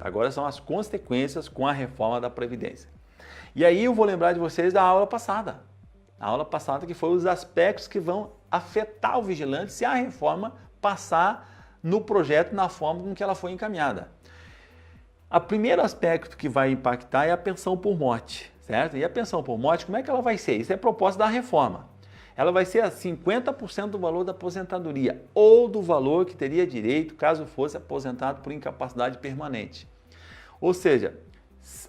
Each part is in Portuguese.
Agora são as consequências com a reforma da Previdência. E aí eu vou lembrar de vocês da aula passada. A aula passada que foi os aspectos que vão afetar o vigilante se a reforma passar no projeto na forma com que ela foi encaminhada. O primeiro aspecto que vai impactar é a pensão por morte, certo? E a pensão por morte, como é que ela vai ser? Isso é proposta da reforma. Ela vai ser a 50% do valor da aposentadoria ou do valor que teria direito caso fosse aposentado por incapacidade permanente. Ou seja,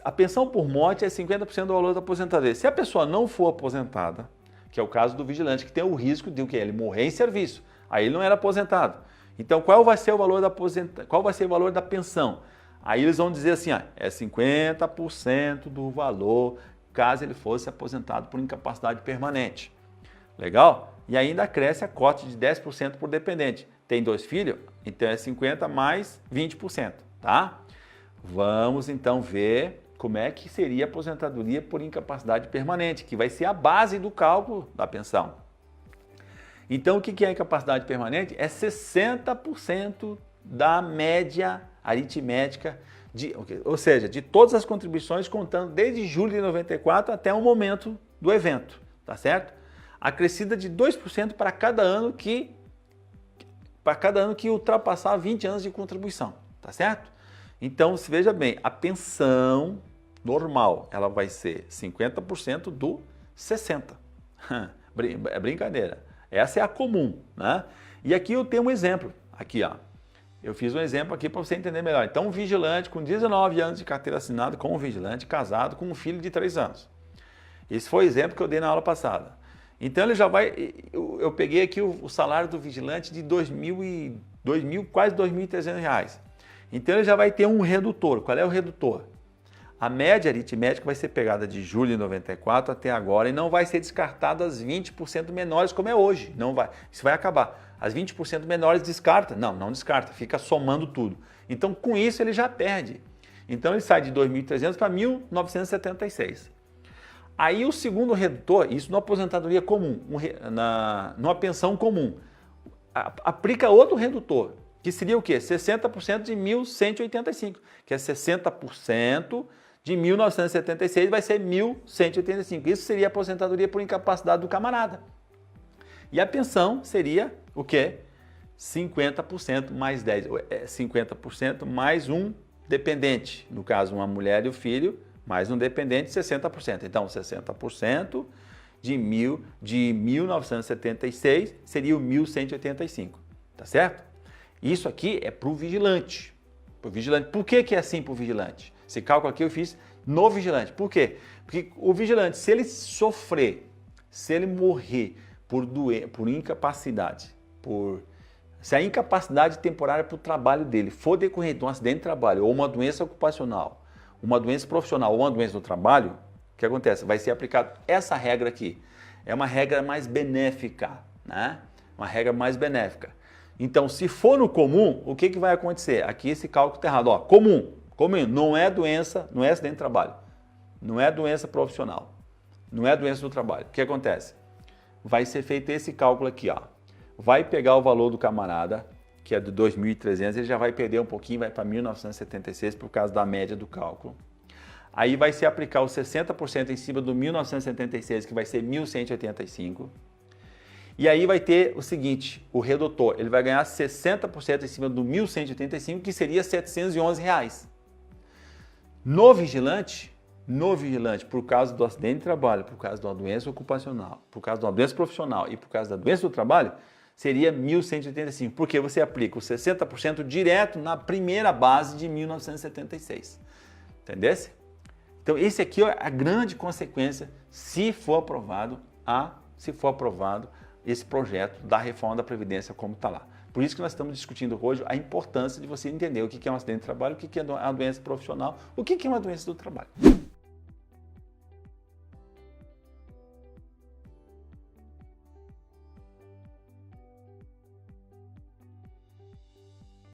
a pensão por morte é 50% do valor da aposentadoria. Se a pessoa não for aposentada, que é o caso do vigilante, que tem o risco de ele morrer em serviço, aí ele não era aposentado. Então, qual vai ser o valor da pensão? Aí eles vão dizer assim, é 50% do valor caso ele fosse aposentado por incapacidade permanente. Legal? E ainda cresce a cota de 10% por dependente. Tem 2 filhos? Então é 50% mais 20%, tá? Vamos então ver como é que seria a aposentadoria por incapacidade permanente, que vai ser a base do cálculo da pensão. Então o que é a incapacidade permanente? É 60% da média aritmética, ou seja, de todas as contribuições contando desde julho de 94 até o momento do evento, tá certo? Acrescida de 2% para cada ano que ultrapassar 20 anos de contribuição, tá certo? Então, se veja bem, a pensão normal, ela vai ser 50% do 60%. É brincadeira. Essa é a comum, né? E aqui eu tenho um exemplo, aqui eu fiz um exemplo aqui para você entender melhor. Então, um vigilante com 19 anos de carteira assinada, com um vigilante casado com um filho de 3 anos. Esse foi o exemplo que eu dei na aula passada. Então ele já vai, eu peguei aqui o salário do vigilante de quase R$ 2.300. Então ele já vai ter um redutor. Qual é o redutor? A média aritmética vai ser pegada de julho de 94 até agora e não vai ser descartada as 20% menores como é hoje. Não vai. Isso vai acabar. As 20% menores descarta? Não descarta. Fica somando tudo. Então com isso ele já perde. Então ele sai de 2.300 para 1.976. Aí o segundo redutor, isso numa aposentadoria comum, numa pensão comum, aplica outro redutor, que seria o quê? 60% de 1.185, que é 60% de 1.976 vai ser 1.185. Isso seria a aposentadoria por incapacidade do camarada. E a pensão seria o quê? 50% mais 10%, 50% mais um dependente, no caso uma mulher e o filho, mais um dependente, 60%. Então, 60% de 1.976 seria o 1.185, tá certo? Isso aqui é para o vigilante. Por que é assim para o vigilante? Esse cálculo aqui eu fiz no vigilante. Por quê? Porque o vigilante, se ele sofrer, se ele morrer por incapacidade, se a incapacidade temporária para o trabalho dele for decorrente de um acidente de trabalho ou uma doença ocupacional, uma doença profissional ou uma doença do trabalho, o que acontece? Vai ser aplicada essa regra aqui. É uma regra mais benéfica, né? Uma regra mais benéfica. Então, se for no comum, o que vai acontecer? Aqui esse cálculo está errado. Comum, não é doença, não é acidente de trabalho, não é doença profissional, não é doença do trabalho. O que acontece? Vai ser feito esse cálculo aqui, Vai pegar o valor do camarada, que é de 2.300, ele já vai perder um pouquinho, vai para 1.976 por causa da média do cálculo. Aí vai se aplicar os 60% em cima do 1.976, que vai ser 1.185. E aí vai ter o seguinte, o redutor, ele vai ganhar 60% em cima do 1.185, que seria R$ 711. No vigilante, por causa do acidente de trabalho, por causa de uma doença ocupacional, por causa de uma doença profissional e por causa da doença do trabalho, seria 1.185, porque você aplica os 60% direto na primeira base de 1976. Entendesse? Então, esse aqui é a grande consequência se for aprovado esse projeto da reforma da Previdência como está lá. Por isso que nós estamos discutindo hoje a importância de você entender o que é um acidente de trabalho, o que é uma doença profissional, o que é uma doença do trabalho.